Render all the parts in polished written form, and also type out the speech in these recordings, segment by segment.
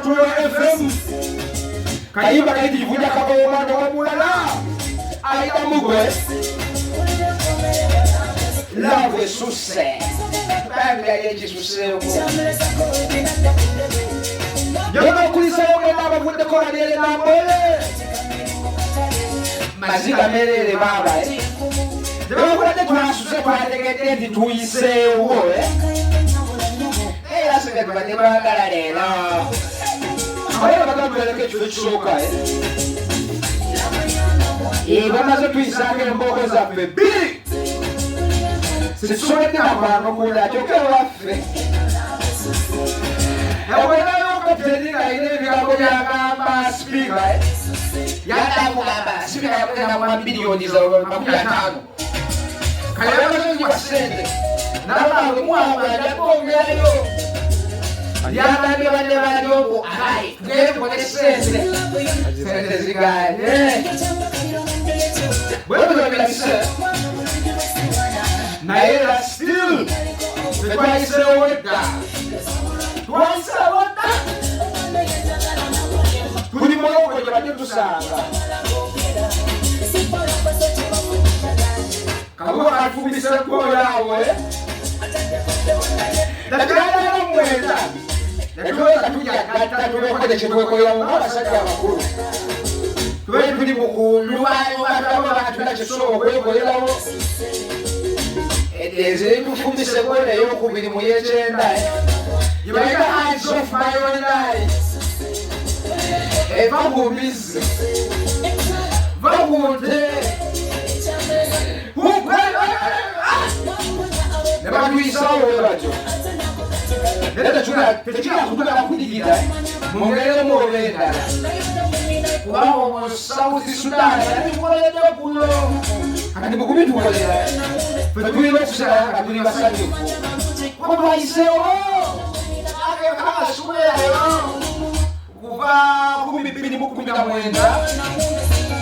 Tulo FM kayimba kayivuja kabomano wamulala aida mugwe love suse bambya yeji suseo yoga kulisa yoga baba vunde kola lele na mbole maziga melele baba Debo kulate tunasuse kwa tegete ndi tuise uo asike tubate bagala lero ayo bakabuleke chulo chisoka bamaze tuisake mboko zaffe bbiri situsole n'abantu kula kyokka waffe ebwenayokateninga ayina ebigambo byagamba sipiika yadamugamba sipiika yagenda mu mabiliyoni za$500 kale yabazonyiwa ssente n'abantu mwabanyagongerayo yabadde badde balyogo ayi tugere tukole sente ziganye bwebulabirabise naye era still tetwayiseewo edda twayiseewo dda tuli muloko gye badde tusanga kabuga katufumbise goolaawo naddala mwenda natuweza tujakata tuwekode chituwekolela abasajja abakulu tubali tuli mukulwatula kisobo kwekolerawo ezetufumbise gole eyokubiri mu yekyenda yebaita hands of my own life evagumizi vagunde nebatwisawo batyo tekikira kutugala kudigira mwongerere muobendala kubanga mu South Sudan atukoledde kuno kati mukubitukolera fetulina okusala nga tuli basanyufu kuba twayiseewo akasubirayo kuva 2019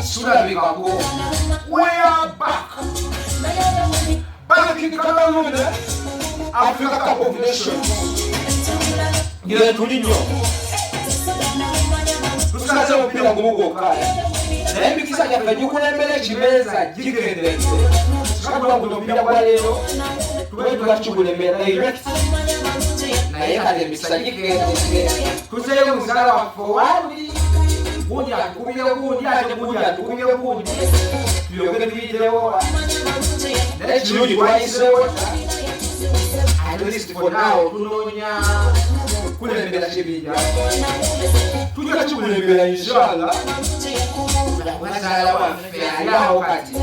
sulabikako we are back in Cameroon Africa Cup of Nations ngire tuli nnyo tusaze omupiira gumugookaya naye emikisa gyaffe gikulembera ekibeeza gigendedde sikatula guno omupiira gwa leero tube tugakigulembera direct naye kati emikisa gigendedde tuzeeyo muzaala waffe owali gundi atukubire gundi ate gundi atukubire gundi tuyoge tuyirewo naye kirungi twayiseewo at least for now tunoonya kulembera kibija tujja kikulembera inshallah bazaala waffe aliawo kati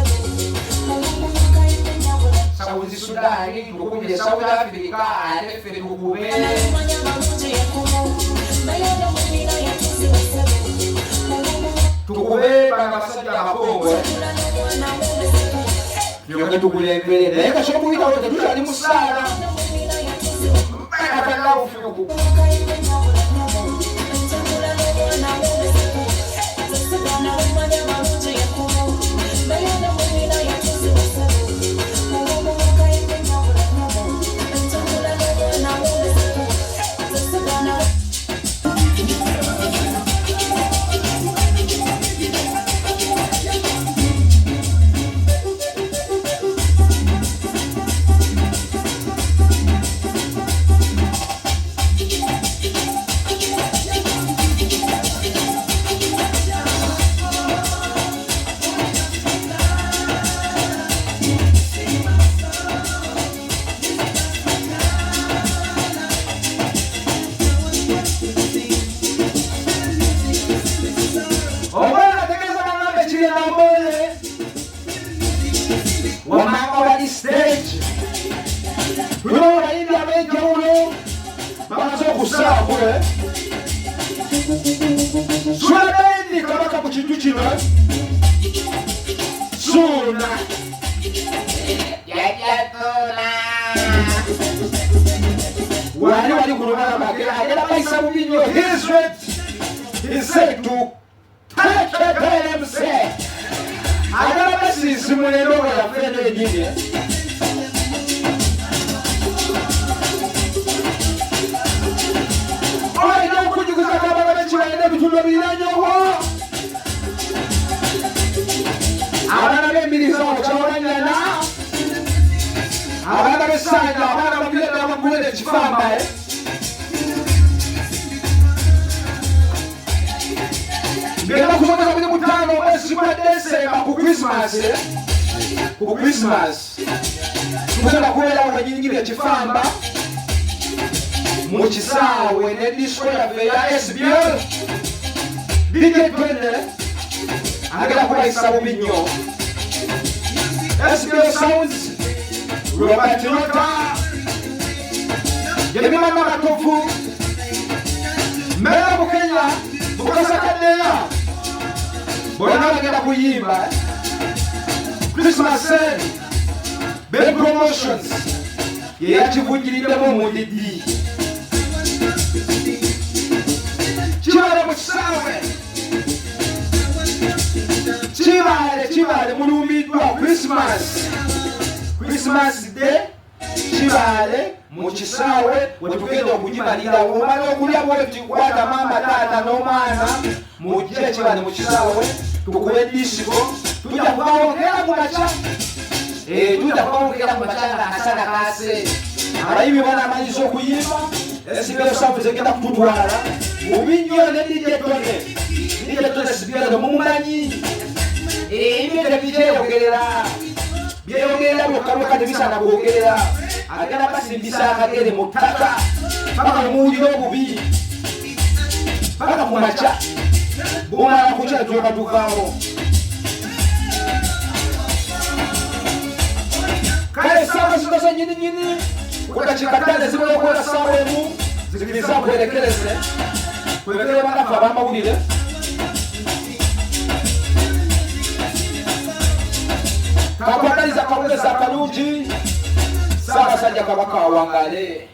South Sudan tukubye South Africa ate ffe tukube bana basajja abakongo yoga tukulembere naye kasokuyitawo tetutali musaala akalawo fuku Sulebendi kabaka mu kintu kino Suna yajatola wali kulubala bagera agera bayisa mu binyo his rate he said to take himself agera basisi mulero ya fene nyingi Oya kujikuza kabaka ebizimbe biranyoho abaana b'emiriza okyawanyana abaana b'essanja abaana bagulira ekifamba ngenda kusobeza buli mutaano omwezi gwa Desemba ku Christmas tugenda kubeerawo wenyingira ekifamba mu kisaawe ne disco yaffe eya SBL DJ Twende agenda kubayisa bubi nnyo SBL Sounds Robert Rota Jemima Matofu Mera Bukenya Bukasa Kadeya bonna bagenda kuyimba Christmas Sale Ben Promotions yeyakivujjiriddemu omudidi kibale mu kisaawe kibale mulumiddwa Christmas Day kibale mu kisaawe wetugenda okugimalira omala okulya bweti kwata mama taata n'omwana mujje kibale mu kisaawe tukube disiko tujja kubawongera mu maca ng'akasana kaase abayimbi bana amanyiza okuyimba SBL Sounds egenda kututwala bubi nnyo ne DJ Twende SBL mumumanyi ebintu byeyogerera byokka tebisana kwogerera agenda basimbisa akagere mu ttaka paka muwulire obubi paka mu maca bumala kukyala tulyoka tuvaawo kale saawa zino zennyininyini kukakikatale zibola okukola saawa emu zikiriza kwerekereze kwebekere banafu abamawulire kakwagaliza akawuleza akalungi Ssaabasajja Kabaka awangale.